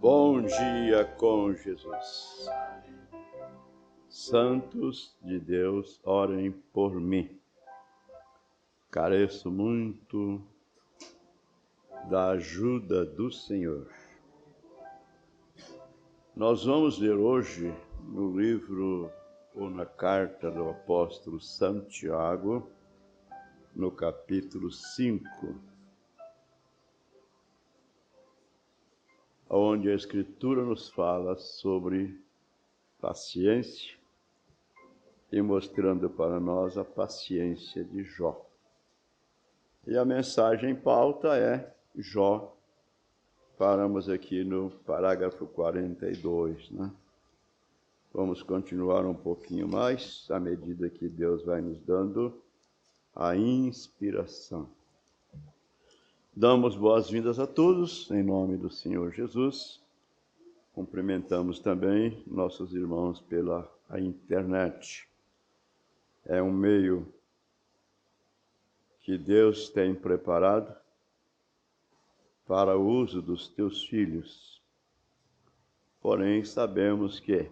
Bom dia com Jesus. Santos de Deus, orem por mim. Careço muito da ajuda do Senhor. Nós vamos ler hoje no livro ou na carta do apóstolo Santiago, no capítulo 5, onde a Escritura nos fala sobre paciência e mostrando para nós a paciência de Jó. E a mensagem em pauta é Jó. Paramos aqui no parágrafo 42, né? Vamos continuar um pouquinho mais, à medida que Deus vai nos dando a inspiração. Damos boas-vindas a todos, em nome do Senhor Jesus. Cumprimentamos também nossos irmãos pela internet. É um meio que Deus tem preparado para o uso dos teus filhos. Porém, sabemos que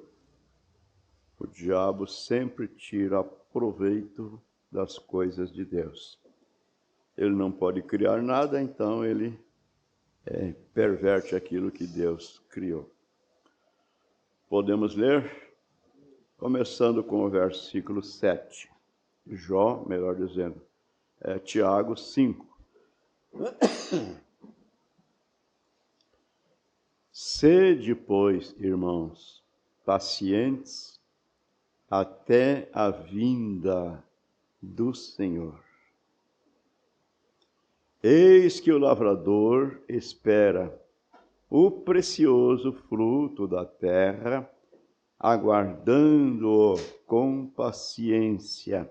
o diabo sempre tira proveito das coisas de Deus. Ele não pode criar nada, então ele perverte aquilo que Deus criou. Podemos ler, começando com o versículo 7. Jó, melhor dizendo, Tiago 5. Sede, pois, irmãos, pacientes até a vinda do Senhor. Eis que o lavrador espera o precioso fruto da terra, aguardando-o com paciência,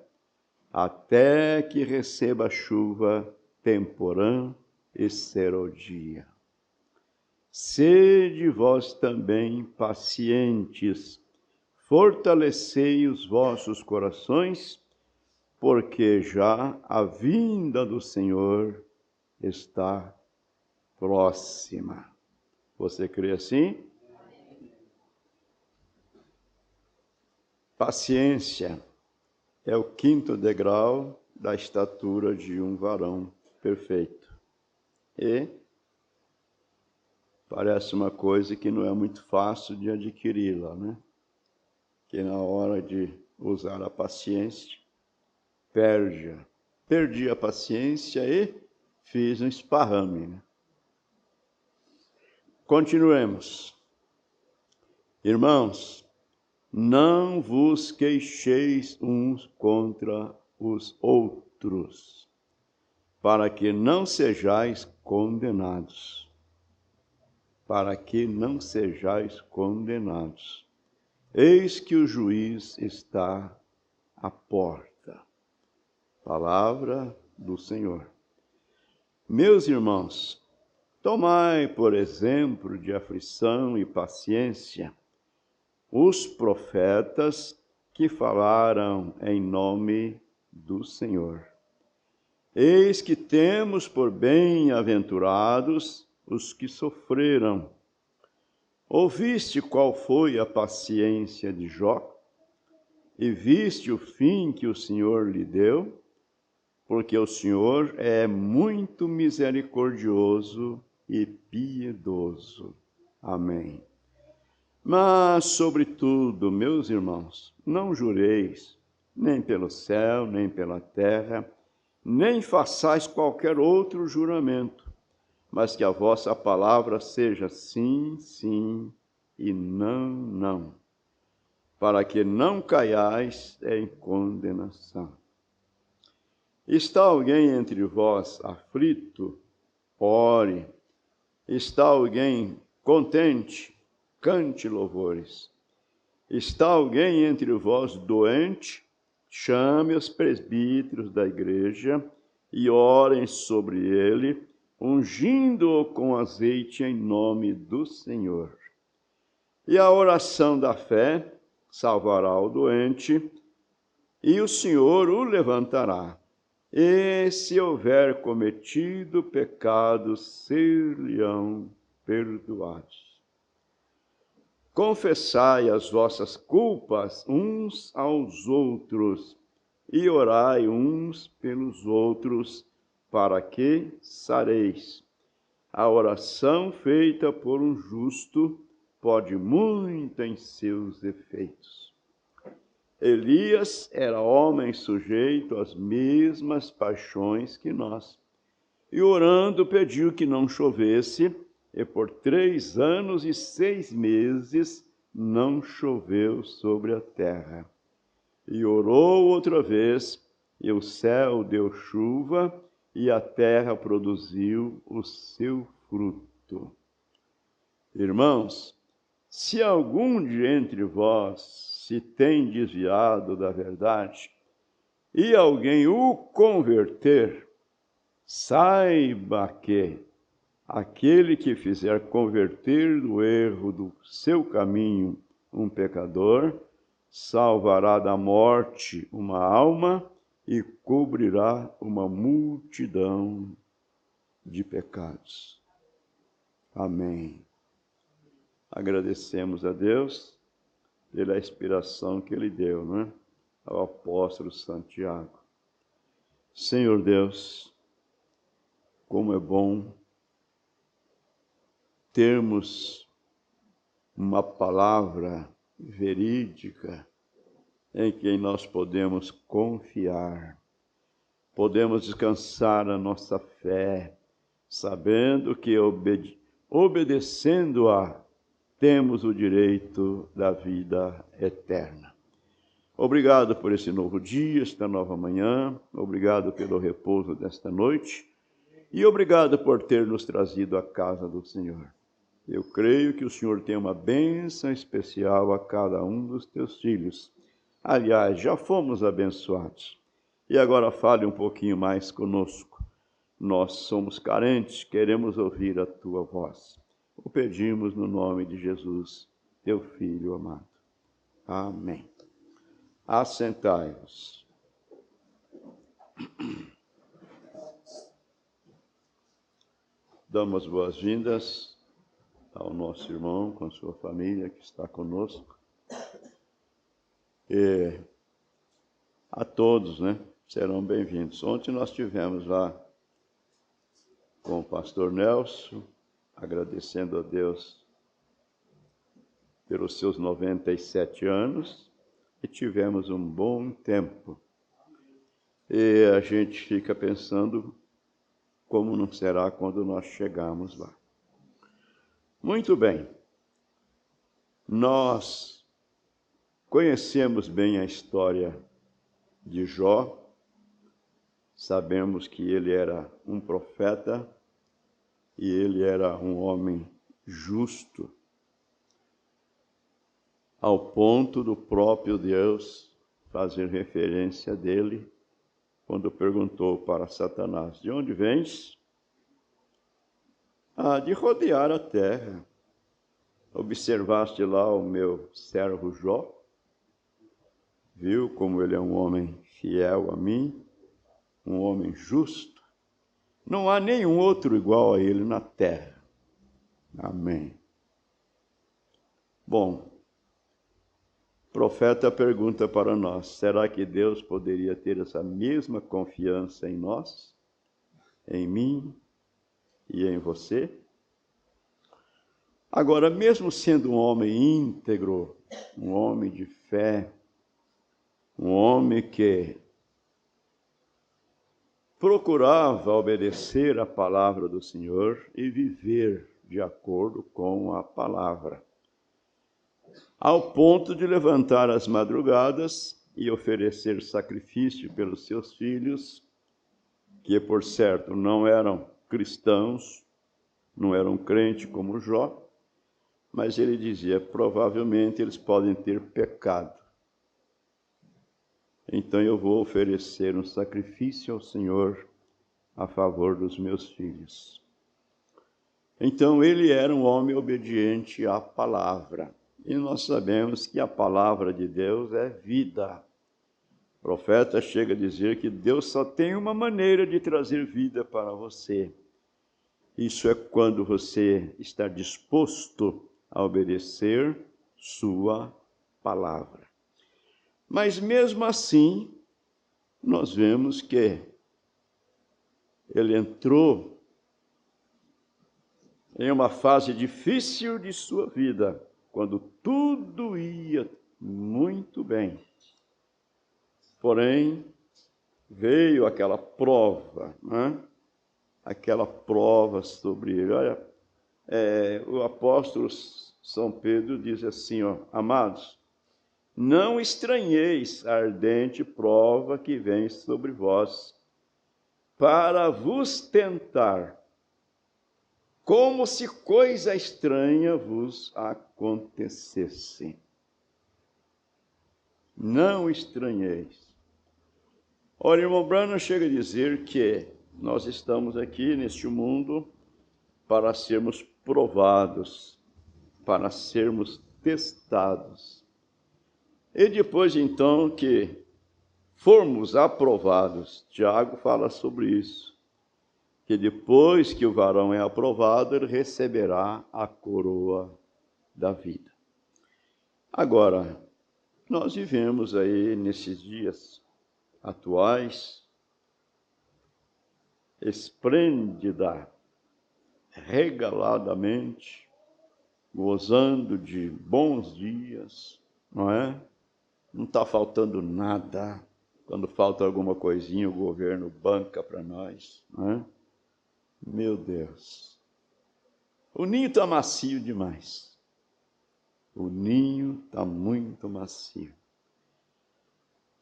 até que receba a chuva temporã e serodia. Sede vós também pacientes, fortalecei os vossos corações, porque já a vinda do Senhor está próxima. Você crê assim? Paciência é o 5º degrau da estatura de um varão perfeito. E parece uma coisa que não é muito fácil de adquiri-la, né? Que na hora de usar a paciência, perdi a paciência e fiz um esparrame, né? Continuemos. Irmãos, não vos queixeis uns contra os outros, para que não sejais condenados. Para que não sejais condenados. Eis que o juiz está à porta. Palavra do Senhor. Meus irmãos, tomai por exemplo de aflição e paciência os profetas que falaram em nome do Senhor. Eis que temos por bem-aventurados os que sofreram. Ouviste qual foi a paciência de Jó? E viste o fim que o Senhor lhe deu? Porque o Senhor é muito misericordioso e piedoso. Amém. Mas, sobretudo, meus irmãos, não jureis, nem pelo céu, nem pela terra, nem façais qualquer outro juramento, mas que a vossa palavra seja sim, sim, e não, não, para que não caiais em condenação. Está alguém entre vós aflito? Ore. Está alguém contente? Cante louvores. Está alguém entre vós doente? Chame os presbíteros da igreja e orem sobre ele, ungindo-o com azeite em nome do Senhor. E a oração da fé salvará o doente, e o Senhor o levantará. E se houver cometido pecados, ser-lhe-ão perdoados. confessai as vossas culpas uns aos outros e orai uns pelos outros, para que sareis. A oração feita por um justo pode muito em seus efeitos. Elias era homem sujeito às mesmas paixões que nós, e orando pediu que não chovesse, e por 3 anos e 6 meses não choveu sobre a terra. E orou outra vez, e o céu deu chuva, e a terra produziu o seu fruto. Irmãos, se algum de entre vós se tem desviado da verdade, e alguém o converter, saiba que aquele que fizer converter do erro do seu caminho um pecador, salvará da morte uma alma e cobrirá uma multidão de pecados. Amém. Agradecemos a Deus pela inspiração que Ele deu, né, ao apóstolo Santiago. Senhor Deus, como é bom termos uma palavra verídica em quem nós podemos confiar, podemos descansar a nossa fé, sabendo que obedecendo-a, temos o direito da vida eterna. Obrigado por esse novo dia, esta nova manhã, obrigado pelo repouso desta noite e obrigado por ter nos trazido à casa do Senhor. Eu creio que o Senhor tem uma bênção especial a cada um dos teus filhos. Aliás, já fomos abençoados. E agora fale um pouquinho mais conosco. Nós somos carentes, queremos ouvir a tua voz. O pedimos no nome de Jesus, teu Filho amado. Amém. Assentai-vos. Damos boas-vindas ao nosso irmão com sua família que está conosco. E a todos, né, serão bem-vindos. Ontem nós tivemos lá com o pastor Nelson, agradecendo a Deus pelos seus 97 anos, e tivemos um bom tempo. E a gente fica pensando como não será quando nós chegarmos lá. Muito bem, nós conhecemos bem a história de Jó, sabemos que ele era um profeta e ele era um homem justo, ao ponto do próprio Deus fazer referência dele quando perguntou para Satanás: de onde vens? De rodear a terra. Observaste lá o meu servo Jó? Viu como ele é um homem fiel a mim, um homem justo? Não há nenhum outro igual a ele na terra. Amém. Bom, o profeta pergunta para nós: será que Deus poderia ter essa mesma confiança em nós, em mim e em você? Agora, mesmo sendo um homem íntegro, um homem de fé, um homem que procurava obedecer a palavra do Senhor e viver de acordo com a palavra, ao ponto de levantar as madrugadas e oferecer sacrifício pelos seus filhos, que, por certo, não eram cristãos, não eram crentes como Jó, mas ele dizia: provavelmente eles podem ter pecado. Então eu vou oferecer um sacrifício ao Senhor a favor dos meus filhos. Então ele era um homem obediente à palavra. E nós sabemos que a palavra de Deus é vida. O profeta chega a dizer que Deus só tem uma maneira de trazer vida para você. Isso é quando você está disposto a obedecer sua palavra. Mas mesmo assim, nós vemos que ele entrou em uma fase difícil de sua vida, quando tudo ia muito bem. Porém, veio aquela prova, né? Aquela prova sobre ele. Olha, o apóstolo São Pedro diz assim, ó, amados, não estranheis a ardente prova que vem sobre vós, para vos tentar, como se coisa estranha vos acontecesse. Não estranheis. Ora, irmão Branham chega a dizer que nós estamos aqui neste mundo para sermos provados, para sermos testados. E depois, então, que formos aprovados, Tiago fala sobre isso, que depois que o varão é aprovado, ele receberá a coroa da vida. Agora, nós vivemos aí nesses dias atuais, esplêndida, regaladamente, gozando de bons dias, não é? Não está faltando nada. Quando falta alguma coisinha, o governo banca para nós, não é? Meu Deus. O ninho está macio demais. O ninho está muito macio.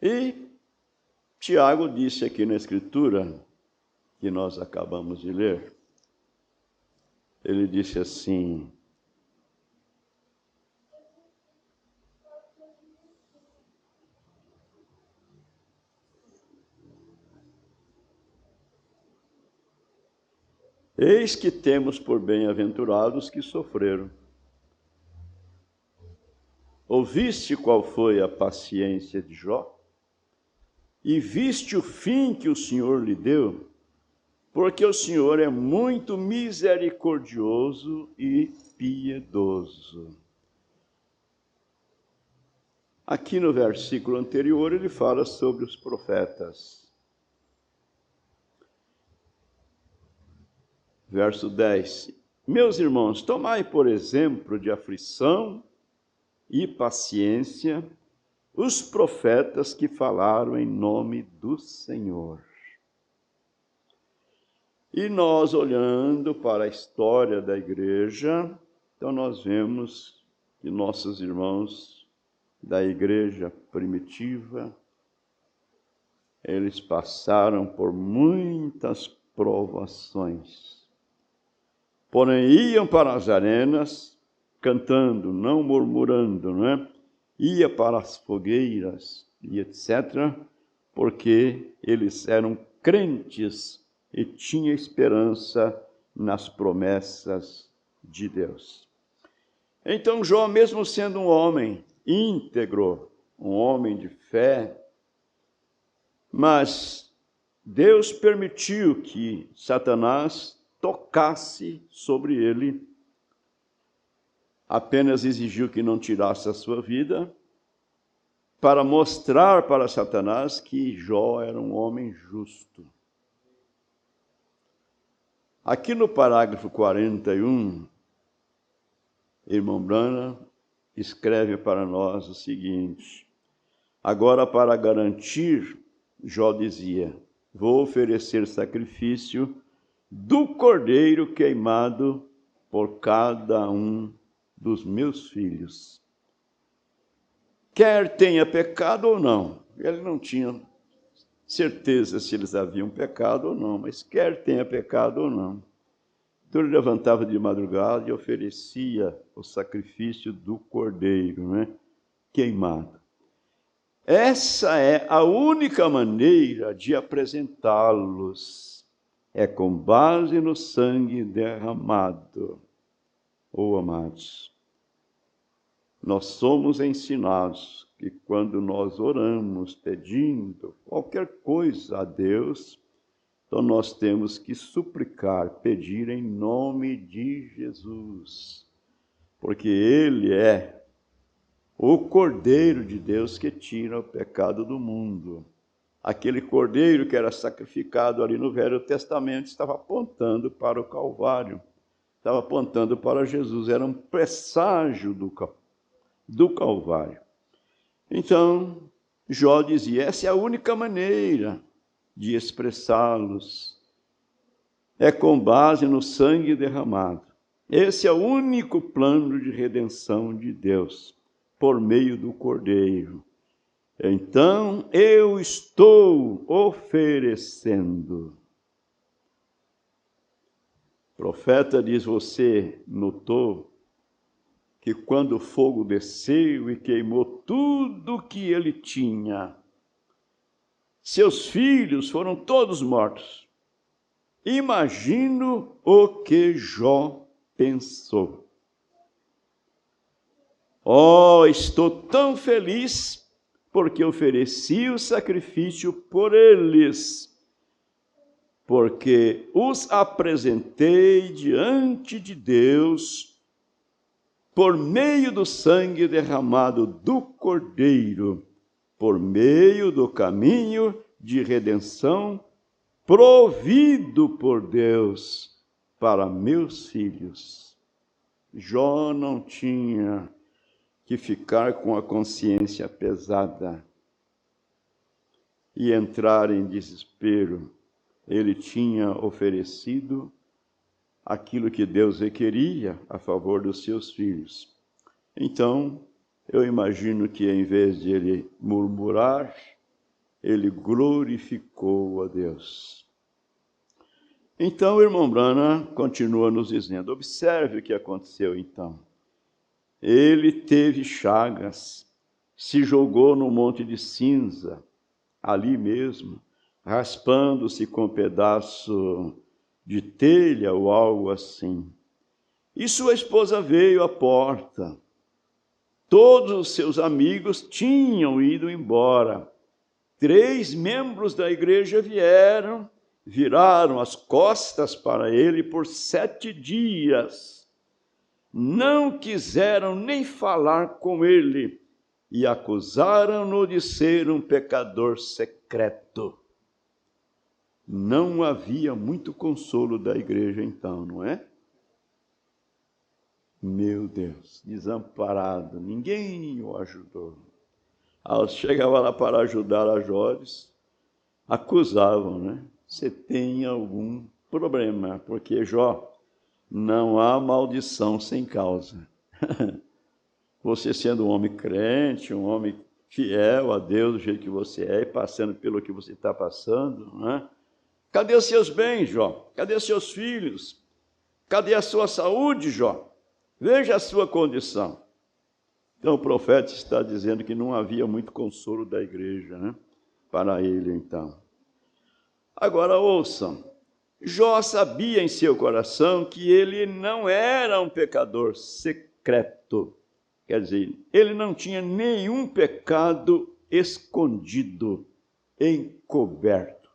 E Tiago disse aqui na Escritura, que nós acabamos de ler, ele disse assim, eis que temos por bem-aventurados que sofreram. Ouviste qual foi a paciência de Jó? E viste o fim que o Senhor lhe deu? Porque o Senhor é muito misericordioso e piedoso. Aqui no versículo anterior ele fala sobre os profetas. Verso 10. Meus irmãos, tomai por exemplo de aflição e paciência os profetas que falaram em nome do Senhor. E nós, olhando para a história da igreja, então nós vemos que nossos irmãos da igreja primitiva, eles passaram por muitas provações. Porém, iam para as arenas, cantando, não murmurando, não é? Ia para as fogueiras e etc., porque eles eram crentes e tinham esperança nas promessas de Deus. Então Jó, mesmo sendo um homem íntegro, um homem de fé, mas Deus permitiu que Satanás tocasse sobre ele, apenas exigiu que não tirasse a sua vida, para mostrar para Satanás que Jó era um homem justo. Aqui no parágrafo 41, irmão Branham escreve para nós o seguinte: agora, para garantir, Jó dizia, vou oferecer sacrifício do cordeiro queimado por cada um dos meus filhos. Quer tenha pecado ou não. Ele não tinha certeza se eles haviam pecado ou não, mas quer tenha pecado ou não. Então ele levantava de madrugada e oferecia o sacrifício do cordeiro, né? Queimado. Essa é a única maneira de apresentá-los. É com base no sangue derramado. Oh, amados, nós somos ensinados que quando nós oramos pedindo qualquer coisa a Deus, então nós temos que suplicar, pedir em nome de Jesus, porque Ele é o Cordeiro de Deus que tira o pecado do mundo. Aquele cordeiro que era sacrificado ali no Velho Testamento estava apontando para o Calvário, estava apontando para Jesus, era um presságio do Calvário. Então, Jó dizia, essa é a única maneira de expressá-los, é com base no sangue derramado. Esse é o único plano de redenção de Deus, por meio do Cordeiro. Então, eu estou oferecendo. O profeta diz, você notou que quando o fogo desceu e queimou tudo que ele tinha, seus filhos foram todos mortos. Imagino o que Jó pensou. Oh, estou tão feliz porque ofereci o sacrifício por eles, porque os apresentei diante de Deus por meio do sangue derramado do Cordeiro, por meio do caminho de redenção provido por Deus para meus filhos. Jó não tinha que ficar com a consciência pesada e entrar em desespero. Ele tinha oferecido aquilo que Deus requeria a favor dos seus filhos. Então, eu imagino que em vez de ele murmurar, ele glorificou a Deus. Então, o irmão Branham continua nos dizendo, observe o que aconteceu então. Ele teve chagas, se jogou no monte de cinza, ali mesmo, raspando-se com um pedaço de telha ou algo assim. E sua esposa veio à porta. Todos os seus amigos tinham ido embora. 3 membros da igreja viraram as costas para ele por 7 dias. Não quiseram nem falar com ele e acusaram-no de ser um pecador secreto. Não havia muito consolo da igreja então, não é? Meu Deus, desamparado, ninguém o ajudou. Chegava lá para ajudar a Jó, acusavam, né? Você tem algum problema, porque Jó, não há maldição sem causa. Você sendo um homem crente, um homem fiel a Deus do jeito que você é, e passando pelo que você está passando, né? Cadê os seus bens, Jó? Cadê os seus filhos? Cadê a sua saúde, Jó? Veja a sua condição. Então o profeta está dizendo que não havia muito consolo da igreja, né? Para ele então. Agora ouçam. Jó sabia em seu coração que ele não era um pecador secreto. Quer dizer, ele não tinha nenhum pecado escondido, encoberto.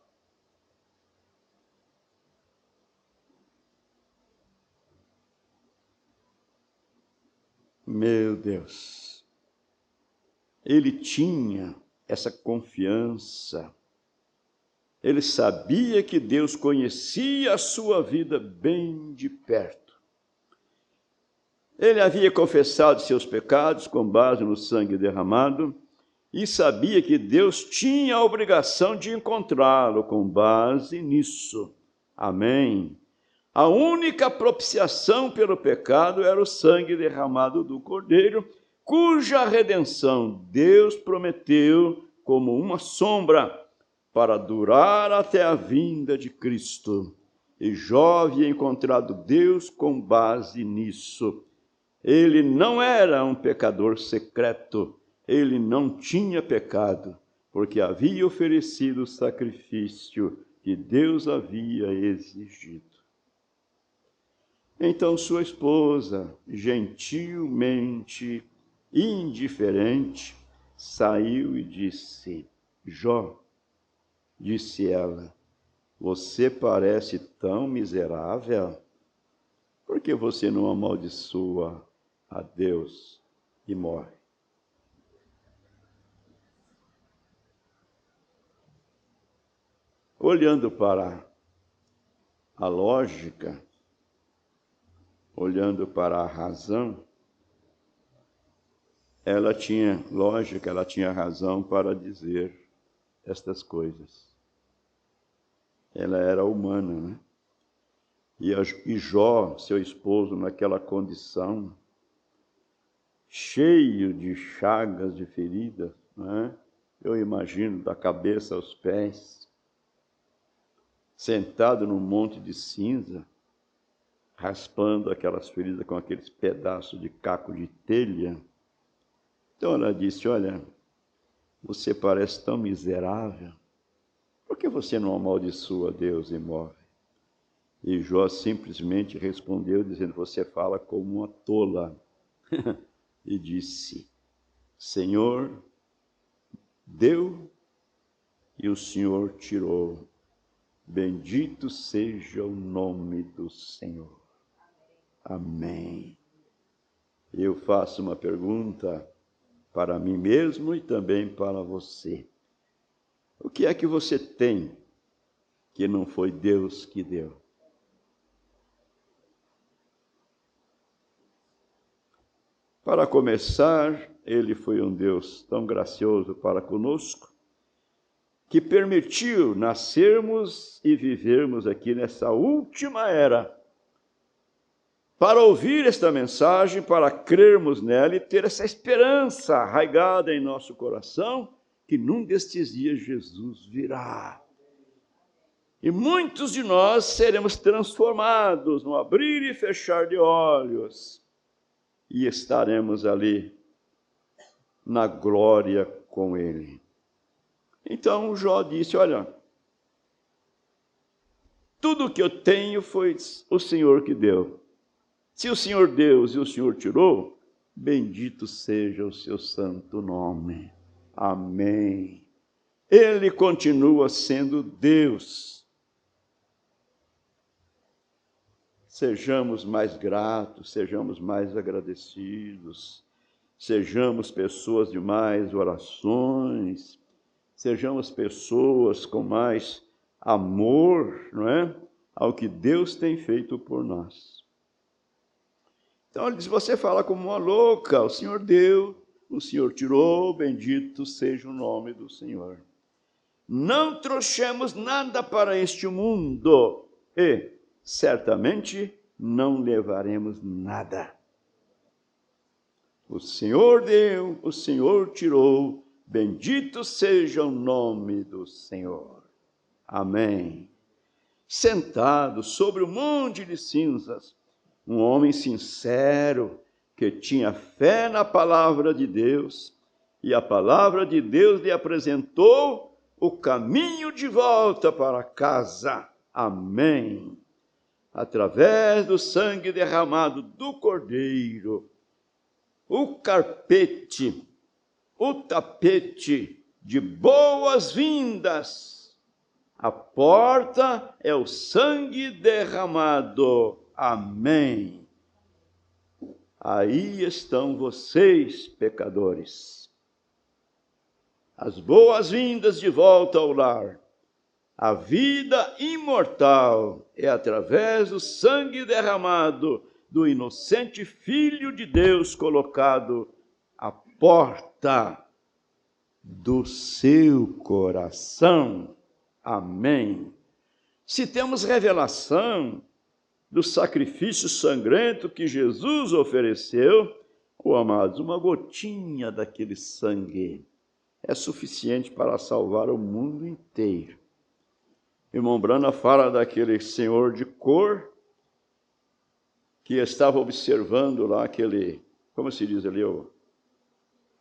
Meu Deus, ele tinha essa confiança. Ele sabia que Deus conhecia a sua vida bem de perto. Ele havia confessado seus pecados com base no sangue derramado e sabia que Deus tinha a obrigação de encontrá-lo com base nisso. Amém. A única propiciação pelo pecado era o sangue derramado do Cordeiro, cuja redenção Deus prometeu como uma sombra para durar até a vinda de Cristo. E Jó havia encontrado Deus com base nisso. Ele não era um pecador secreto, ele não tinha pecado, porque havia oferecido o sacrifício que Deus havia exigido. Então sua esposa, gentilmente, indiferente, saiu e disse, Jó, disse ela, você parece tão miserável, por que você não amaldiçoa a Deus e morre? olhando para a lógica, olhando para a razão, ela tinha lógica, ela tinha razão para dizer estas coisas. Ela era humana, né? E Jó, seu esposo, naquela condição, cheio de chagas, de feridas, né? Eu imagino, da cabeça aos pés, sentado num monte de cinza, raspando aquelas feridas com aqueles pedaços de caco de telha. Então ela disse, olha, você parece tão miserável, por que você não amaldiçoa Deus e morre? E Jó simplesmente respondeu, dizendo, você fala como uma tola. E disse, Senhor deu e o Senhor tirou. Bendito seja o nome do Senhor. Amém. Eu faço uma pergunta para mim mesmo e também para você. O que é que você tem que não foi Deus que deu? Para começar, Ele foi um Deus tão gracioso para conosco, que permitiu nascermos e vivermos aqui nessa última era, para ouvir esta mensagem, para crermos nela e ter essa esperança arraigada em nosso coração, que num destes dias Jesus virá. E muitos de nós seremos transformados no abrir e fechar de olhos, e estaremos ali na glória com Ele. Então Jó disse, olha, tudo que eu tenho foi o Senhor que deu. Se o Senhor deu e o Senhor tirou, bendito seja o seu santo nome. Amém. Ele continua sendo Deus. Sejamos mais gratos, sejamos mais agradecidos, sejamos pessoas de mais orações, sejamos pessoas com mais amor, não é? Ao que Deus tem feito por nós. Então ele diz, você fala como uma louca, o Senhor deu, o Senhor tirou, bendito seja o nome do Senhor. Não trouxemos nada para este mundo e certamente não levaremos nada. O Senhor deu, o Senhor tirou, bendito seja o nome do Senhor. Amém. Sentado sobre o monte de cinzas, um homem sincero, que tinha fé na palavra de Deus, e a palavra de Deus lhe apresentou o caminho de volta para casa. Amém. Através do sangue derramado do Cordeiro, o carpete, o tapete de boas-vindas. A porta é o sangue derramado. Amém. Aí estão vocês, pecadores. As boas-vindas de volta ao lar. A vida imortal é através do sangue derramado do inocente Filho de Deus colocado à porta do seu coração. Amém. Se temos revelação do sacrifício sangrento que Jesus ofereceu, amados, uma gotinha daquele sangue é suficiente para salvar o mundo inteiro. Irmão Brana fala daquele senhor de cor que estava observando lá aquele, como se diz ali,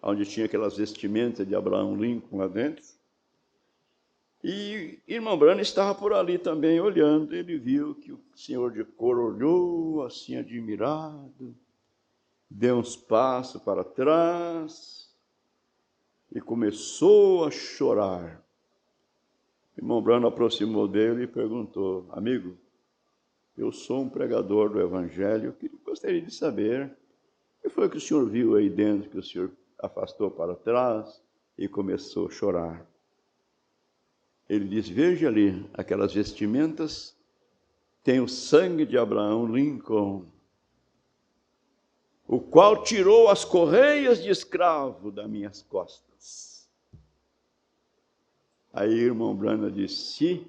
onde tinha aquelas vestimentas de Abraham Lincoln lá dentro. E irmão Brana estava por ali também olhando. Ele viu que o senhor de cor olhou assim admirado, deu uns passos para trás e começou a chorar. Irmão Brana aproximou dele e perguntou, amigo, eu sou um pregador do Evangelho, gostaria de saber o que foi que o senhor viu aí dentro, que o senhor afastou para trás e começou a chorar. ele diz, veja ali, aquelas vestimentas, tem o sangue de Abraham Lincoln, o qual tirou as correias de escravo das minhas costas. Aí o irmão Branham disse, se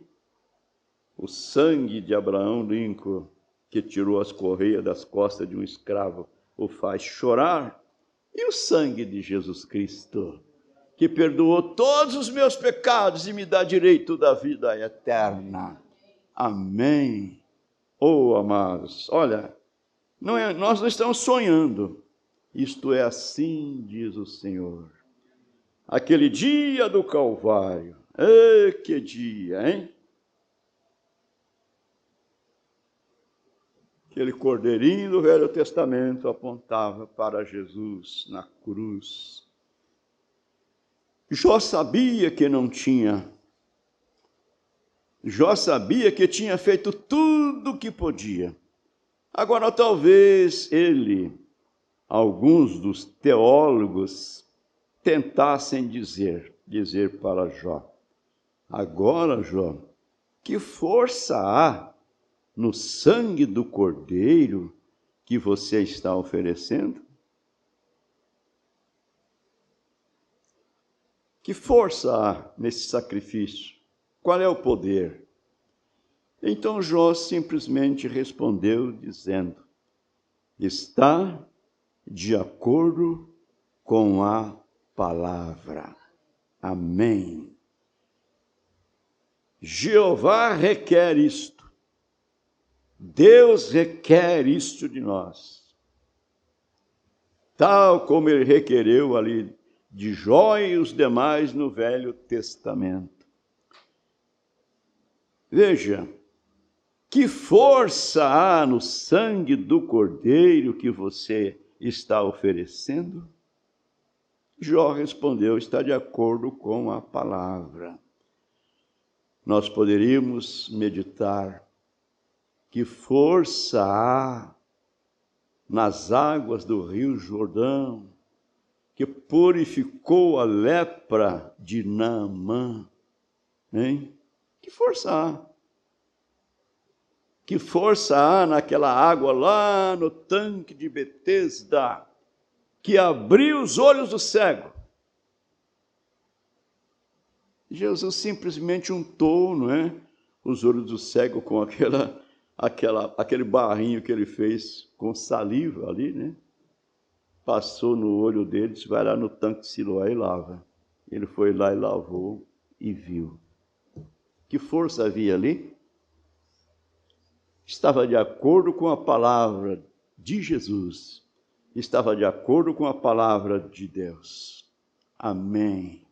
o sangue de Abraham Lincoln, que tirou as correias das costas de um escravo, o faz chorar, e o sangue de Jesus Cristo, que perdoou todos os meus pecados e me dá direito da vida eterna. Amém. Oh, amados, olha, nós não estamos sonhando. Isto é assim, diz o Senhor. Aquele dia do Calvário. Que dia, hein? Aquele cordeirinho do Velho Testamento apontava para Jesus na cruz. Jó sabia que não tinha. Jó sabia que tinha feito tudo o que podia. Agora, talvez alguns dos teólogos, tentassem dizer para Jó, agora, Jó, que força há no sangue do cordeiro que você está oferecendo? Que força há nesse sacrifício? Qual é o poder? Então Jó simplesmente respondeu dizendo, está de acordo com a palavra. Amém. Jeová requer isto. Deus requer isto de nós. Tal como ele requereu ali de Jó e os demais no Velho Testamento. Veja, que força há no sangue do cordeiro que você está oferecendo? Jó respondeu, está de acordo com a palavra. Nós poderíamos meditar, que força há nas águas do Rio Jordão, que purificou a lepra de Naamã, hein? Que força há? Que força há naquela água lá no tanque de Betesda, que abriu os olhos do cego? Jesus simplesmente untou, não é, os olhos do cego com aquele barrinho que ele fez com saliva ali, né? Passou no olho dele, disse, vai lá no tanque de Siloé e lava. Ele foi lá e lavou e viu. Que força havia ali? Estava de acordo com a palavra de Jesus. Estava de acordo com a palavra de Deus. Amém.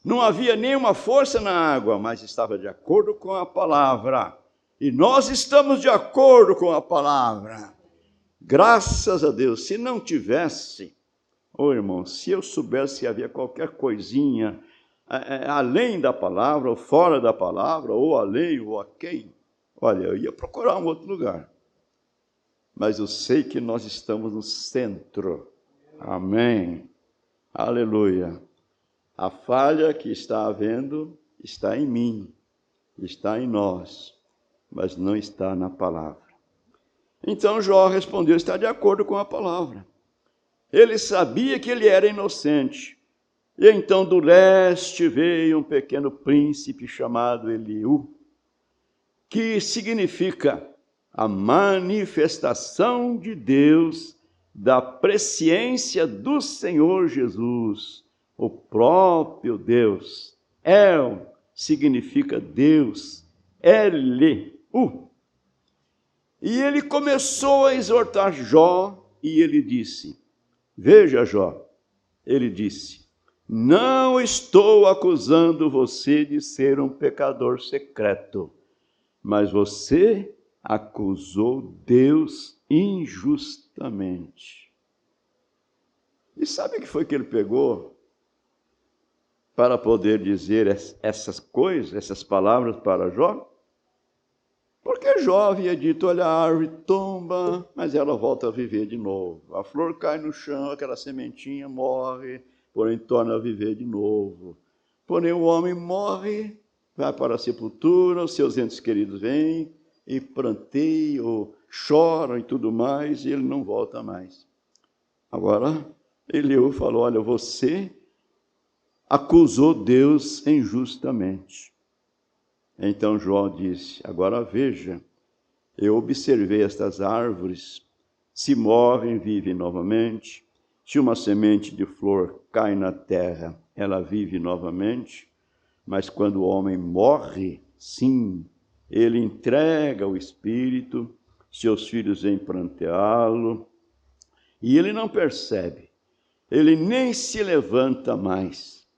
Não havia nenhuma força na água, mas estava de acordo com a palavra. E nós estamos de acordo com a palavra. Graças a Deus. Se não tivesse, irmão, se eu soubesse que havia qualquer coisinha além da palavra, ou fora da palavra, ou além, ou a quem, olha, eu ia procurar um outro lugar. Mas eu sei que nós estamos no centro. Amém. Aleluia. A falha que está havendo está em mim, está em nós, mas não está na palavra. Então Jó respondeu, está de acordo com a palavra. Ele sabia que ele era inocente. E então do leste veio um pequeno príncipe chamado Eliú, que significa a manifestação de Deus, da presciência do Senhor Jesus, o próprio Deus. El significa Deus, Eliú. E ele começou a exortar Jó, e ele disse, veja Jó, ele disse, não estou acusando você de ser um pecador secreto, mas você acusou Deus injustamente. E sabe o que foi que ele pegou para poder dizer essas coisas, essas palavras para Jó? Porque Jó havia dito, olha, a árvore tomba, mas ela volta a viver de novo. A flor cai no chão, aquela sementinha morre, porém torna a viver de novo. Porém o homem morre vai para a sepultura, os seus entes queridos vêm e pranteiam, choram e tudo mais, e ele não volta mais. Agora, Eliú falou, olha, você acusou Deus injustamente. Então Jó disse, agora veja, eu observei estas árvores, se morrem, vivem novamente. Se uma semente de flor cai na terra, ela vive novamente. Mas quando o homem morre, sim, ele entrega o espírito, seus filhos vêm pranteá-lo, e ele não percebe, ele nem se levanta mais.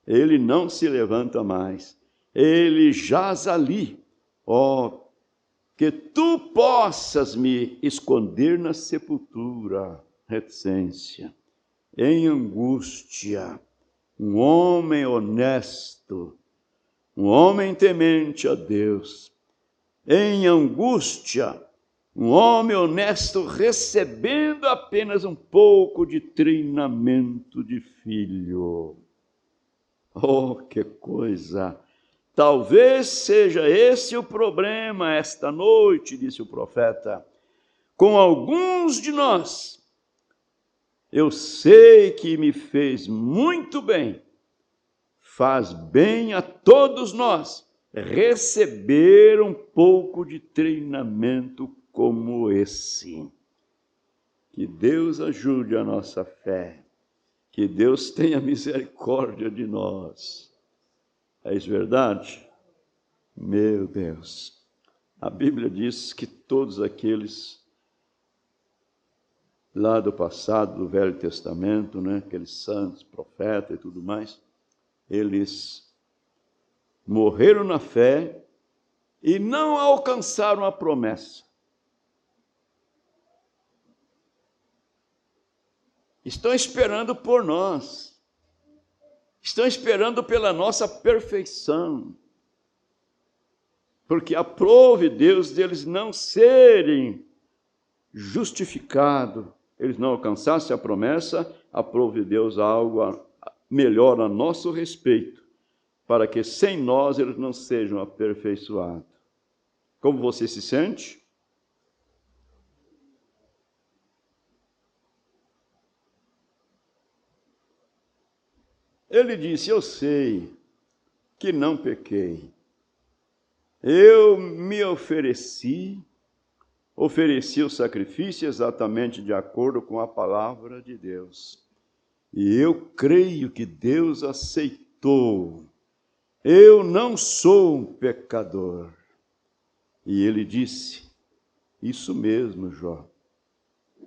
Ele não se levanta mais, ele jaz ali, ó, que tu possas me esconder na sepultura, reticência, em angústia, um homem honesto, um homem temente a Deus, em angústia, um homem honesto recebendo apenas um pouco de treinamento de filho. Oh, que coisa! Talvez seja esse o problema esta noite, disse o profeta, com alguns de nós. Eu sei que me fez muito bem, faz bem a todos nós receber um pouco de treinamento como esse. Que Deus ajude a nossa fé, que Deus tenha misericórdia de nós. É isso verdade? Meu Deus, a Bíblia diz que todos aqueles lá do passado, do Velho Testamento, né, aqueles santos, profetas e tudo mais, eles morreram na fé e não alcançaram a promessa. Estão esperando por nós, estão esperando pela nossa perfeição, porque aprove Deus deles não serem justificados, eles não alcançassem a promessa, aprove Deus algo melhor a nosso respeito, para que sem nós eles não sejam aperfeiçoados. Como você se sente? Ele disse, eu sei que não pequei. Eu me ofereci o sacrifício exatamente de acordo com a palavra de Deus. E eu creio que Deus aceitou. Eu não sou um pecador. E ele disse, isso mesmo, Jó.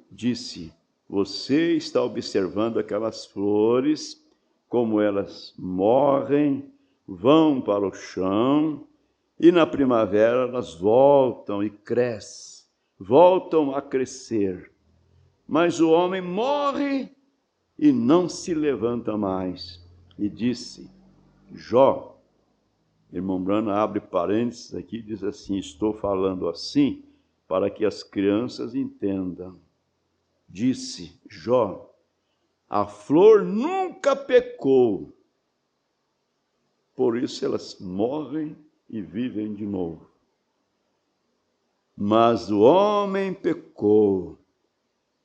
Disse, você está observando aquelas flores, como elas morrem, vão para o chão, e na primavera elas voltam e crescem, voltam a crescer. Mas o homem morre e não se levanta mais. E disse, Jó, irmão Branham abre parênteses aqui, diz assim, estou falando assim para que as crianças entendam. Disse Jó, a flor nunca pecou, por isso elas morrem e vivem de novo. Mas o homem pecou,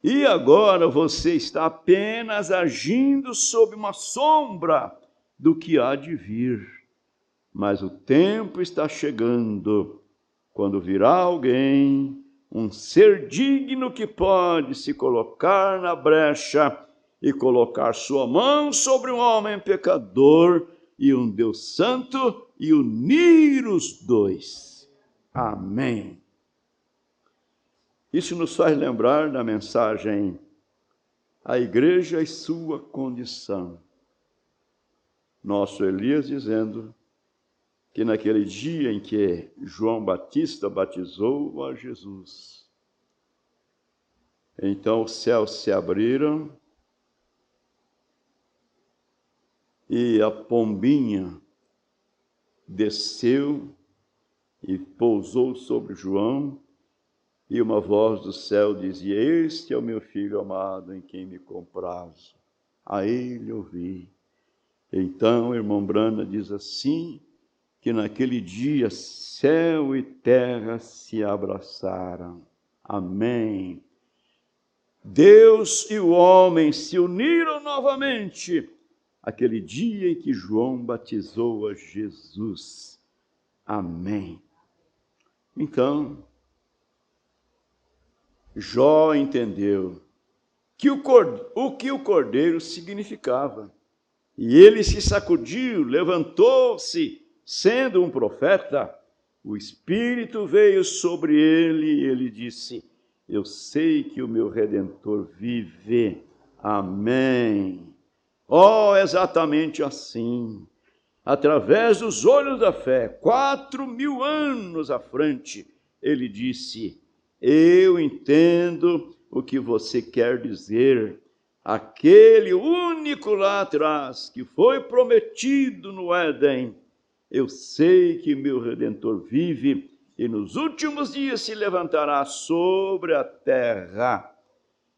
e agora você está apenas agindo sob uma sombra do que há de vir. Mas o tempo está chegando, quando virá alguém, um ser digno que pode se colocar na brecha e colocar sua mão sobre um homem pecador e um Deus santo e unir os dois. Amém. Isso nos faz lembrar da mensagem A Igreja e Sua Condição. Nosso Elias dizendo que naquele dia em que João Batista batizou a Jesus, então os céus se abriram e a pombinha desceu e pousou sobre João, e uma voz do céu dizia, este é o meu filho amado em quem me comprazo, a ele ouvi. Então, irmão Branham diz assim, que naquele dia céu e terra se abraçaram. Amém. Deus e o homem se uniram novamente aquele dia em que João batizou a Jesus. Amém. Então, Jó entendeu o que o cordeiro significava. E ele se sacudiu, levantou-se, sendo um profeta. O Espírito veio sobre ele e ele disse: eu sei que o meu Redentor vive. Amém. Oh, exatamente assim. Através dos olhos da fé, 4.000 anos à frente, ele disse: eu entendo o que você quer dizer. Aquele único lá atrás, que foi prometido no Éden, eu sei que meu Redentor vive e nos últimos dias se levantará sobre a terra.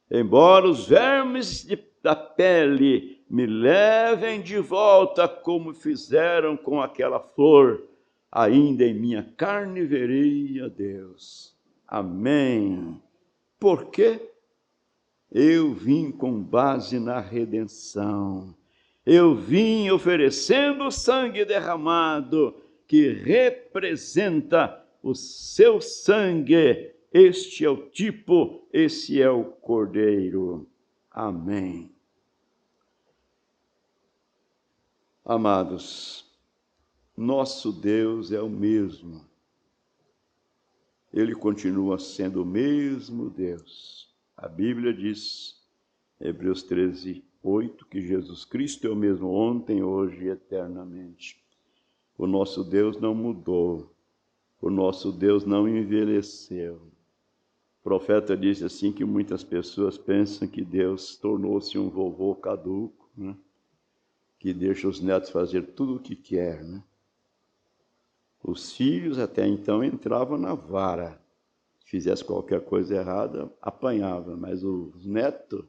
Embora os vermes da pele me levem de volta como fizeram com aquela flor, ainda em minha carne verei a Deus. Amém. Por quê? Eu vim com base na redenção. Eu vim oferecendo o sangue derramado, que representa o seu sangue. Este é o tipo, esse é o Cordeiro. Amém. Amados, nosso Deus é o mesmo. Ele continua sendo o mesmo Deus. A Bíblia diz, Hebreus 13:8, que Jesus Cristo é o mesmo ontem, hoje e eternamente. O nosso Deus não mudou. O nosso Deus não envelheceu. O profeta disse assim que muitas pessoas pensam que Deus tornou-se um vovô caduco, né? Que deixa os netos fazer tudo o que quer, né? Os filhos até então entravam na vara. Se fizesse qualquer coisa errada, apanhava. Mas os netos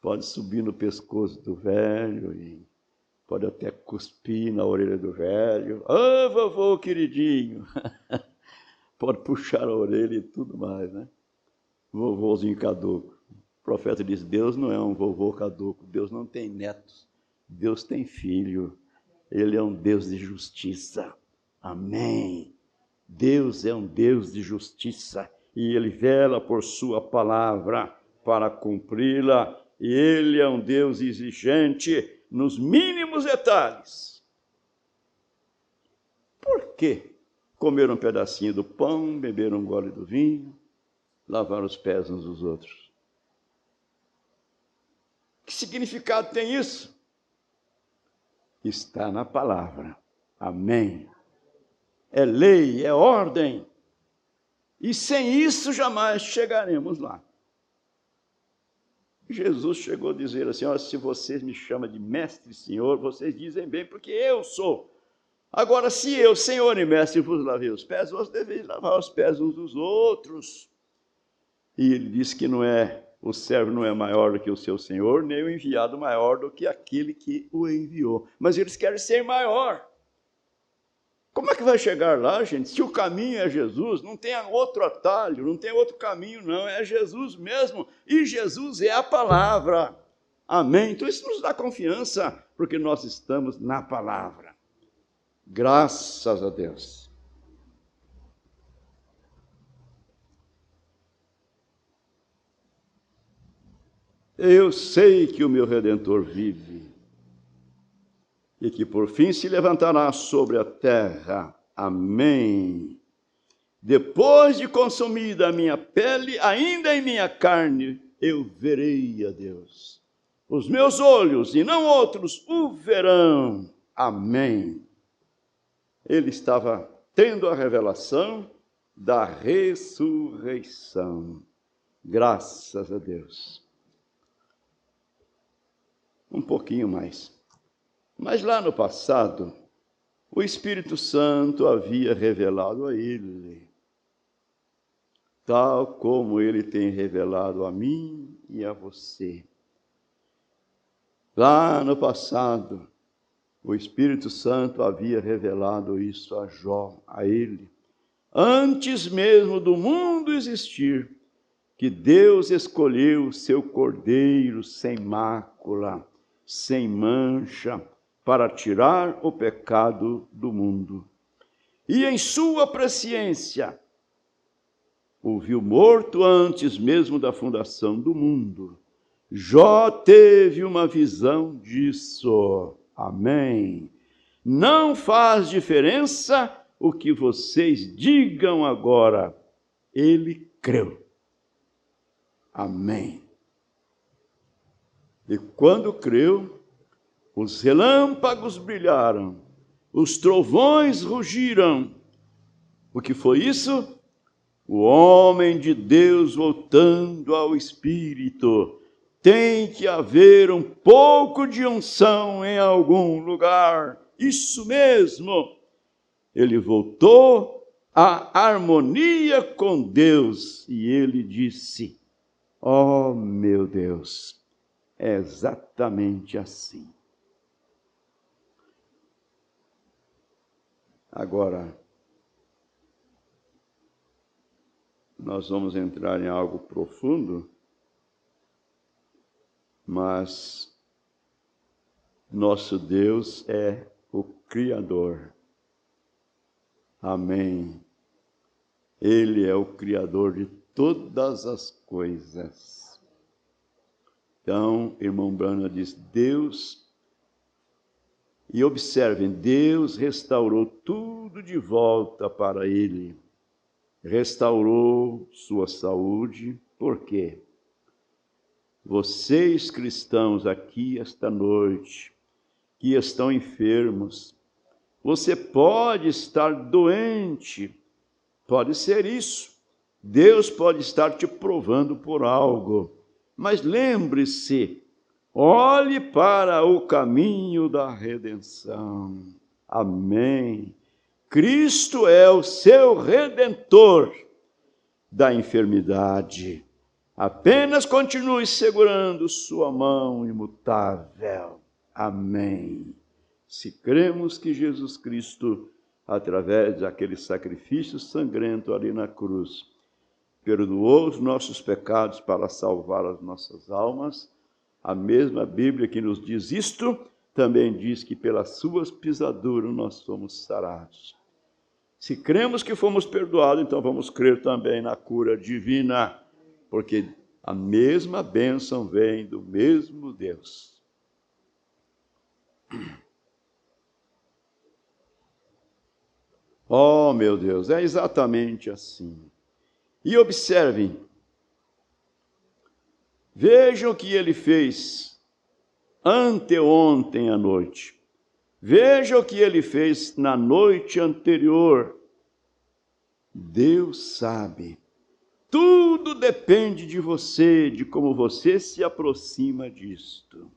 podem subir no pescoço do velho e pode até cuspir na orelha do velho. Ah, vovô queridinho! Pode puxar a orelha e tudo mais, né? Vovôzinho caduco. O profeta diz, Deus não é um vovô caduco. Deus não tem netos. Deus tem filho. Ele é um Deus de justiça. Amém. Deus é um Deus de justiça e Ele vela por sua palavra para cumpri-la. E Ele é um Deus exigente nos mínimos detalhes. Por quê? Comeram um pedacinho do pão, beberam um gole do vinho, lavaram os pés uns dos outros. Que significado tem isso? Está na palavra. Amém. É lei, é ordem. E sem isso jamais chegaremos lá. Jesus chegou a dizer assim, ó, se vocês me chamam de mestre e senhor, vocês dizem bem, porque eu sou. Agora, se eu, senhor e mestre, vos lavei os pés, vocês devem lavar os pés uns dos outros. E ele disse que o servo não é maior do que o seu senhor, nem o enviado maior do que aquele que o enviou. Mas eles querem ser maior. Como é que vai chegar lá, gente? Se o caminho é Jesus, não tem outro atalho, não tem outro caminho, não. É Jesus mesmo. E Jesus é a palavra. Amém? Então isso nos dá confiança, porque nós estamos na palavra. Graças a Deus. Eu sei que o meu Redentor vive e que por fim se levantará sobre a terra. Amém. Depois de consumida a minha pele, ainda em minha carne, eu verei a Deus. Os meus olhos, e não outros, o verão. Amém. Ele estava tendo a revelação da ressurreição. Graças a Deus. Um pouquinho mais. Mas lá no passado, o Espírito Santo havia revelado a ele, tal como ele tem revelado a mim e a você. Lá no passado, O Espírito Santo havia revelado isso a Jó, a ele, antes mesmo do mundo existir, que Deus escolheu seu cordeiro sem mácula, sem mancha, para tirar o pecado do mundo. E em sua presciência, o viu morto antes mesmo da fundação do mundo. Jó teve uma visão disso. Amém. Não faz diferença o que vocês digam agora. Ele creu. Amém. E quando creu, os relâmpagos brilharam, os trovões rugiram. O que foi isso? O homem de Deus voltando ao Espírito. Tem que haver um pouco de unção em algum lugar. Isso mesmo. Ele voltou à harmonia com Deus e ele disse: oh, meu Deus, é exatamente assim. Agora, nós vamos entrar em algo profundo, mas nosso Deus é o Criador. Amém. Ele é o Criador de todas as coisas. Então, irmão Branham diz, Deus, e observem, Deus restaurou tudo de volta para ele. Restaurou sua saúde. Por quê? Vocês cristãos aqui esta noite, que estão enfermos, você pode estar doente, pode ser isso. Deus pode estar te provando por algo. Mas lembre-se, olhe para o caminho da redenção. Amém. Cristo é o seu redentor da enfermidade. Apenas continue segurando sua mão imutável. Amém. Se cremos que Jesus Cristo, através daquele sacrifício sangrento ali na cruz, perdoou os nossos pecados para salvar as nossas almas, a mesma Bíblia que nos diz isto, também diz que pelas suas pisaduras nós somos sarados. Se cremos que fomos perdoados, então vamos crer também na cura divina, porque a mesma bênção vem do mesmo Deus. Oh, meu Deus, é exatamente assim. E observem, vejam o que ele fez anteontem à noite. Veja o que ele fez na noite anterior. Deus sabe. Tudo depende de você, de como você se aproxima disto.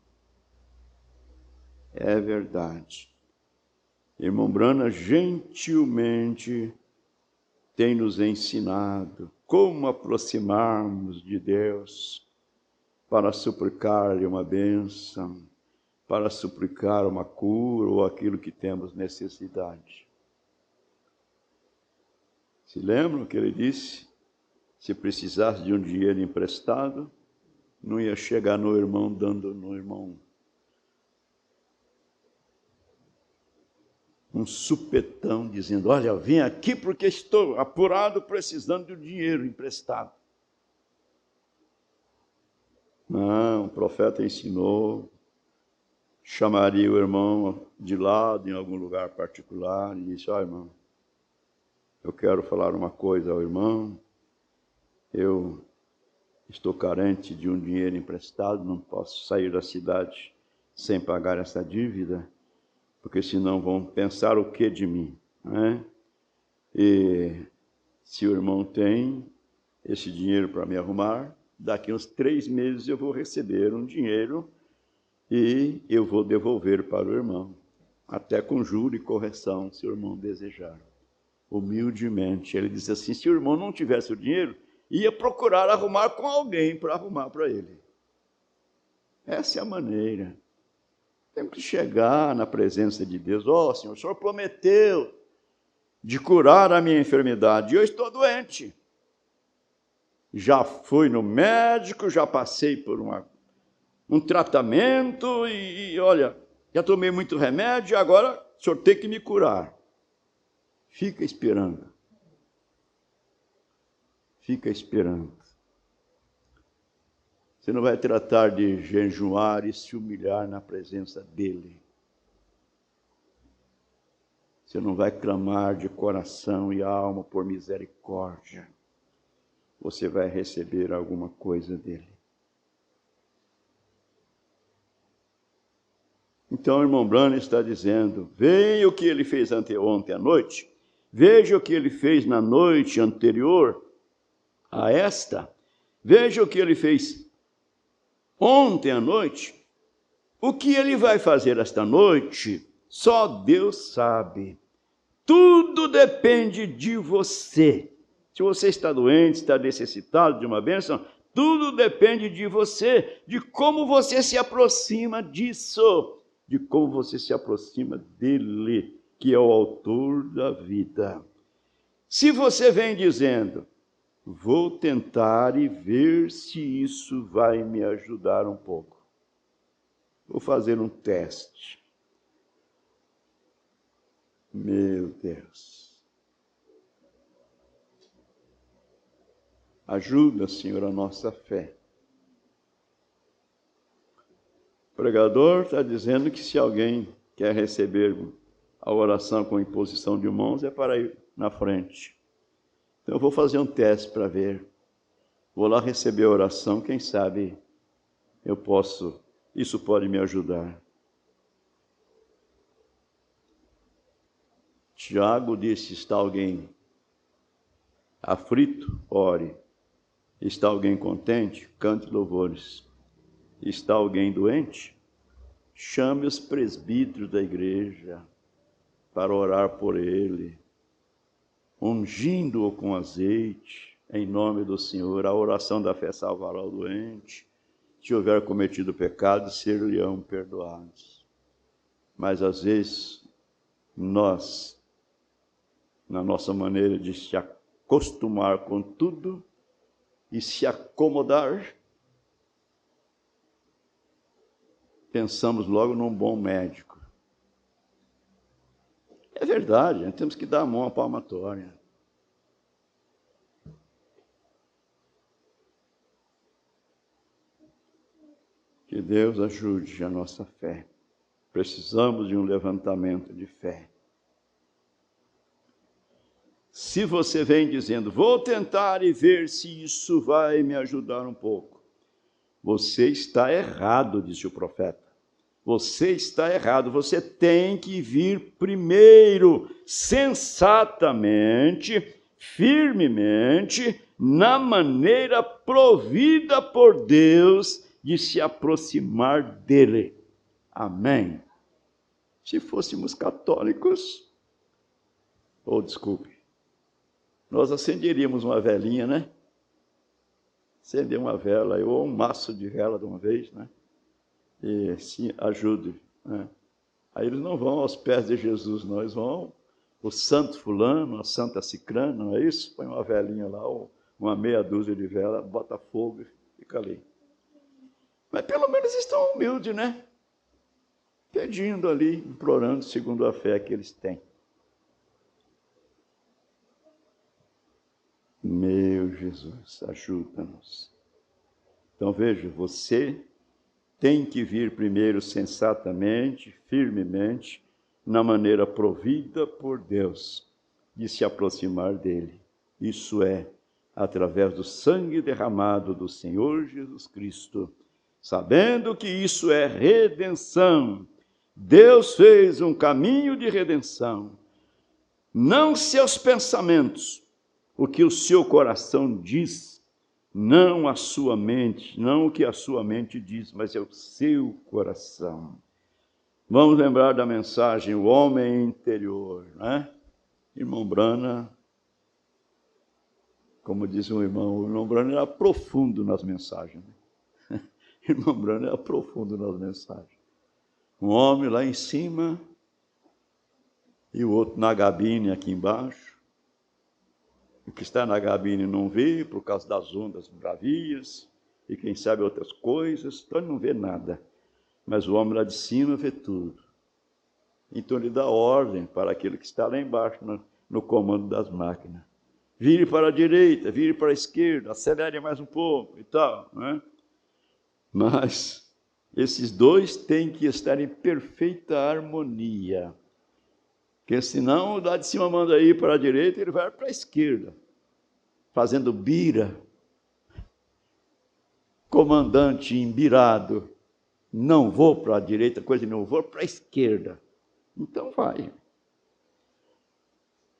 É verdade. Irmão Branham gentilmente tem nos ensinado como aproximarmos de Deus para suplicar-lhe uma bênção, para suplicar uma cura ou aquilo que temos necessidade. Se lembram que ele disse? Se precisasse de um dinheiro emprestado, não ia chegar no irmão dando no irmão um supetão, dizendo, olha, eu vim aqui porque estou apurado precisando de um dinheiro emprestado. Não, o profeta ensinou, chamaria o irmão de lado em algum lugar particular e disse, ó irmão, eu quero falar uma coisa ao irmão, eu estou carente de um dinheiro emprestado, não posso sair da cidade sem pagar essa dívida, porque senão vão pensar o que de mim, né? E se o irmão tem esse dinheiro para me arrumar, daqui uns 3 meses eu vou receber um dinheiro e eu vou devolver para o irmão, até com juro e correção, se o irmão desejar. Humildemente, ele disse assim, se o irmão não tivesse o dinheiro, ia procurar arrumar com alguém para arrumar para ele. Essa é a maneira. Temos que chegar na presença de Deus. Ó, Senhor, o Senhor prometeu de curar a minha enfermidade. Eu estou doente. Já fui no médico, já passei por um tratamento e olha, já tomei muito remédio, agora o Senhor tem que me curar. Fica esperando. Fica esperando. Você não vai tratar de jejuar e se humilhar na presença dEle. Você não vai clamar de coração e alma por misericórdia. Você vai receber alguma coisa dEle. Então, o irmão Branham está dizendo, veja o que ele fez ontem à noite, veja o que ele fez na noite anterior a esta, veja o que ele fez ontem à noite, o que ele vai fazer esta noite, só Deus sabe. Tudo depende de você. Se você está doente, está necessitado de uma bênção, tudo depende de você, de como você se aproxima disso, de como você se aproxima dele, que é o autor da vida. Se você vem dizendo, vou tentar e ver se isso vai me ajudar um pouco. Vou fazer um teste. Meu Deus. Ajuda, Senhor, a nossa fé. O pregador está dizendo que se alguém quer receber a oração com imposição de mãos, é para ir na frente. Então eu vou fazer um teste para ver. Vou lá receber a oração, quem sabe isso pode me ajudar. Tiago disse, está alguém aflito? Ore. Está alguém contente? Cante louvores. Está alguém doente? Chame os presbíteros da igreja para orar por ele, ungindo-o com azeite, em nome do Senhor. A oração da fé salvará o doente. Se houver cometido pecado, ser-lhe-ão perdoados. Mas às vezes, nós, na nossa maneira de se acostumar com tudo e se acomodar, pensamos logo num bom médico. É verdade, temos que dar a mão à palmatória. Que Deus ajude a nossa fé. Precisamos de um levantamento de fé. Se você vem dizendo, vou tentar e ver se isso vai me ajudar um pouco, você está errado, disse o profeta. Você está errado. Você tem que vir primeiro, sensatamente, firmemente, na maneira provida por Deus de se aproximar dele. Amém. Se fôssemos católicos, nós acenderíamos uma velinha, né? Acender uma vela, ou um maço de vela de uma vez, né? E sim, ajude. Né? Aí eles não vão aos pés de Jesus, não, eles vão o santo fulano, a santa cicrana, não é isso? Põe uma velinha lá, ou uma meia dúzia de vela, bota fogo e fica ali. Mas pelo menos estão humildes, né? Pedindo ali, implorando segundo a fé que eles têm. Meu Jesus, ajuda-nos. Então veja, você tem que vir primeiro sensatamente, firmemente, na maneira provida por Deus de se aproximar dele. Isso é, através do sangue derramado do Senhor Jesus Cristo, sabendo que isso é redenção. Deus fez um caminho de redenção, não seus pensamentos, o que o seu coração diz, não a sua mente, não o que a sua mente diz, mas é o seu coração. Vamos lembrar da mensagem, o homem interior, né? Irmão Branham, como diz um irmão, o irmão Branham era profundo nas mensagens. Né? Irmão Branham era profundo nas mensagens. Um homem lá em cima e o outro na gabine aqui embaixo. O que está na gabine não vê por causa das ondas bravias e quem sabe outras coisas, então ele não vê nada. Mas o homem lá de cima vê tudo. Então ele dá ordem para aquele que está lá embaixo no comando das máquinas. Vire para a direita, vire para a esquerda, acelere mais um pouco e tal, né? Mas esses dois têm que estar em perfeita harmonia. Porque senão o lá de cima manda ir para a direita e ele vai para a esquerda, fazendo bira. Comandante embirado, não vou para a direita, coisa não vou para a esquerda. Então vai.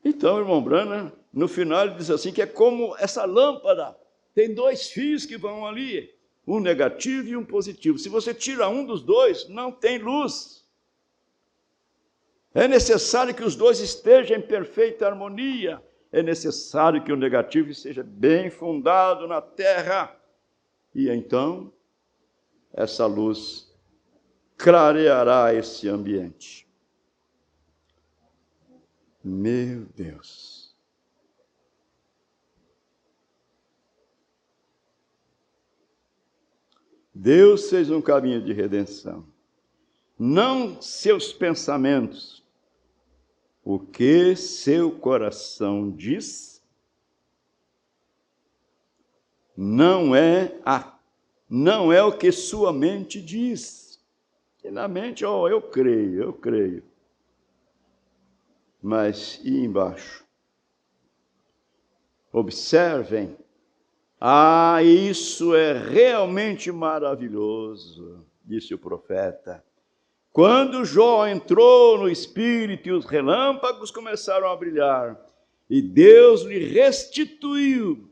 Então, irmão Branham, no final ele diz assim, que é como essa lâmpada, tem dois fios que vão ali, um negativo e um positivo. Se você tira um dos dois, não tem luz. É necessário que os dois estejam em perfeita harmonia. É necessário que o negativo esteja bem fundado na terra. E então, essa luz clareará esse ambiente. Meu Deus! Deus fez um caminho de redenção. Não seus pensamentos. O que seu coração diz não é o que sua mente diz. E na mente, eu creio. Mas e embaixo? Observem. Isso é realmente maravilhoso, disse o profeta. Quando Jó entrou no Espírito e os relâmpagos começaram a brilhar, e Deus lhe restituiu.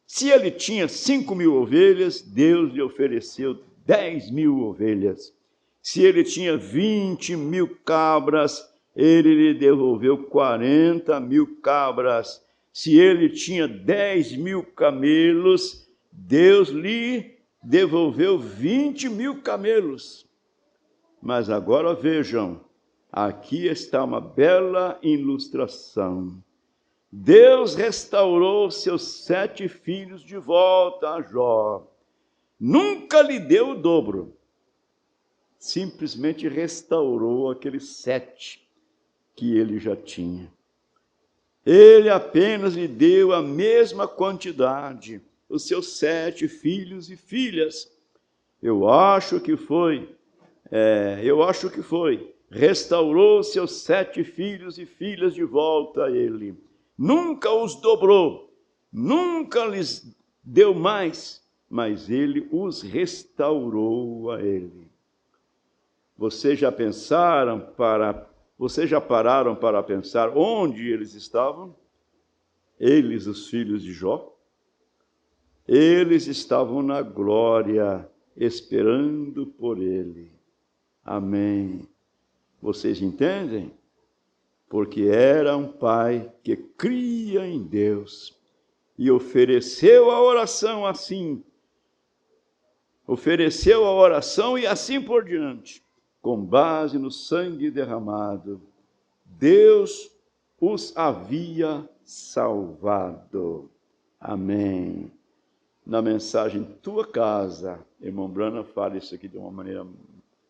Se ele tinha 5.000 ovelhas, Deus lhe ofereceu 10.000 ovelhas. Se ele tinha 20.000 cabras, ele lhe devolveu 40.000 cabras. Se ele tinha 10.000 camelos, Deus lhe devolveu 20.000 camelos. Mas agora vejam, aqui está uma bela ilustração. Deus restaurou seus 7 filhos de volta a Jó. Nunca lhe deu o dobro. Simplesmente restaurou aqueles 7 que ele já tinha. Ele apenas lhe deu a mesma quantidade, os seus 7 filhos e filhas. Eu acho que foi. Restaurou seus 7 filhos e filhas de volta a ele. Nunca os dobrou, nunca lhes deu mais, mas ele os restaurou a ele. Vocês já pararam para pensar onde eles estavam? Eles, os filhos de Jó? Eles estavam na glória, esperando por ele. Amém. Vocês entendem? Porque era um pai que cria em Deus e ofereceu a oração assim. Ofereceu a oração e assim por diante, com base no sangue derramado. Deus os havia salvado. Amém. Na mensagem Tua Casa, irmão Branham fala isso aqui de uma maneira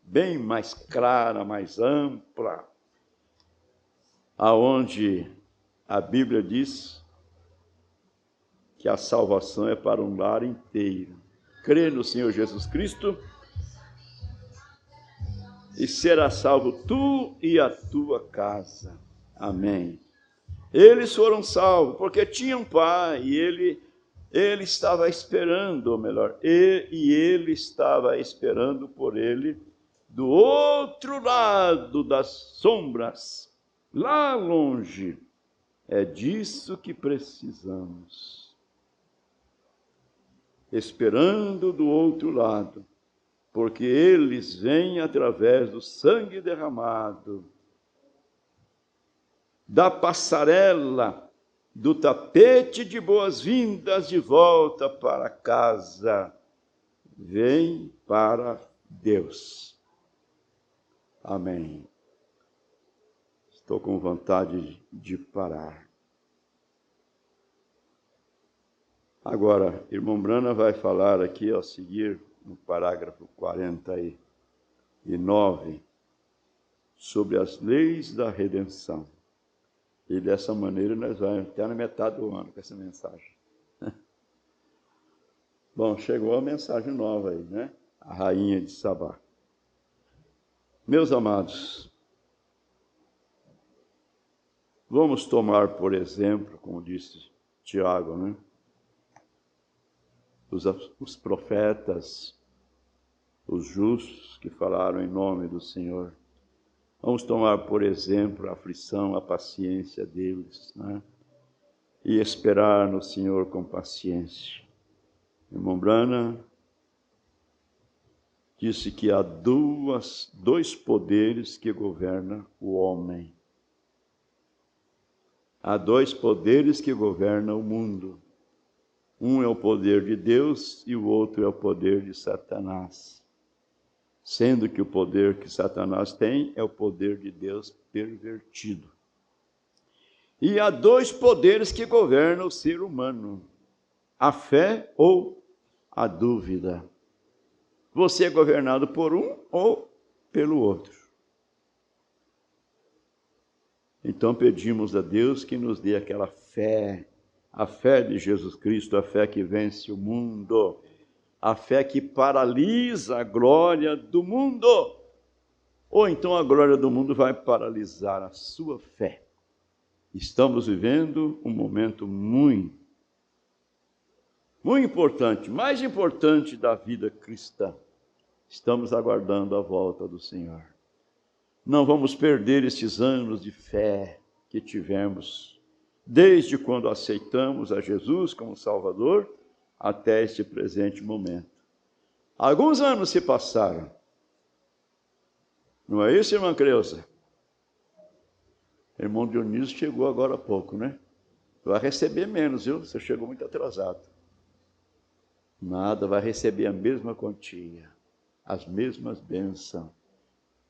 bem mais clara, mais ampla, aonde a Bíblia diz que a salvação é para um lar inteiro. Crê no Senhor Jesus Cristo e será salvo tu e a tua casa. Amém. Eles foram salvos porque tinham um pai e ele estava esperando, ou melhor, ele estava esperando por ele do outro lado das sombras, lá longe. É disso que precisamos. Esperando do outro lado, porque eles vêm através do sangue derramado, da passarela, do tapete de boas-vindas de volta para casa. Vem para Deus. Amém. Estou com vontade de parar. Agora, irmão Brana vai falar aqui, ao seguir, no parágrafo 49, sobre as leis da redenção. E dessa maneira nós vamos até na metade do ano com essa mensagem. Bom, chegou a mensagem nova aí, né? A rainha de Sabá. Meus amados, vamos tomar, por exemplo, como disse Tiago, né? Os profetas, os justos que falaram em nome do Senhor. Vamos tomar, por exemplo, a aflição, a paciência deles, né? E esperar no Senhor com paciência. Irmão Brana disse que há dois poderes que governam o homem. Há dois poderes que governam o mundo. Um é o poder de Deus e o outro é o poder de Satanás. Sendo que o poder que Satanás tem é o poder de Deus pervertido. E há dois poderes que governam o ser humano: a fé ou a dúvida. Você é governado por um ou pelo outro. Então pedimos a Deus que nos dê aquela fé, a fé de Jesus Cristo, a fé que vence o mundo, a fé que paralisa a glória do mundo. Ou então a glória do mundo vai paralisar a sua fé. Estamos vivendo um momento muito importante, mais importante da vida cristã. Estamos aguardando a volta do Senhor. Não vamos perder estes anos de fé que tivemos, desde quando aceitamos a Jesus como Salvador, até este presente momento. Alguns anos se passaram. Não é isso, irmã Creuza? Irmão Dionísio chegou agora há pouco, né? Vai receber menos, viu? Você chegou muito atrasado. Nada, vai receber a mesma quantia, as mesmas bênçãos.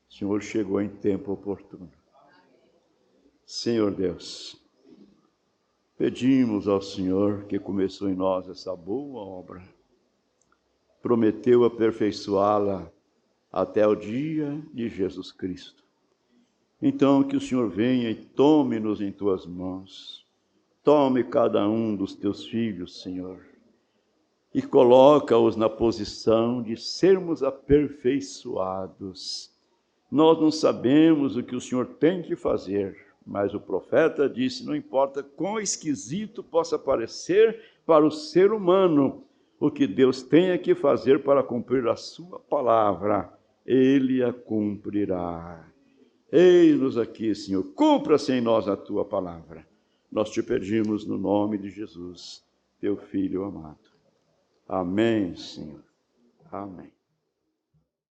O Senhor chegou em tempo oportuno. Senhor Deus, pedimos ao Senhor que começou em nós essa boa obra, prometeu aperfeiçoá-la até o dia de Jesus Cristo. Então que o Senhor venha e tome-nos em tuas mãos, tome cada um dos teus filhos, Senhor, e coloca-os na posição de sermos aperfeiçoados. Nós não sabemos o que o Senhor tem que fazer, mas o profeta disse, não importa quão esquisito possa parecer para o ser humano, o que Deus tenha que fazer para cumprir a sua palavra, Ele a cumprirá. Eis-nos aqui, Senhor, cumpra-se em nós a tua palavra. Nós te pedimos no nome de Jesus, teu Filho amado. Amém, Senhor. Amém.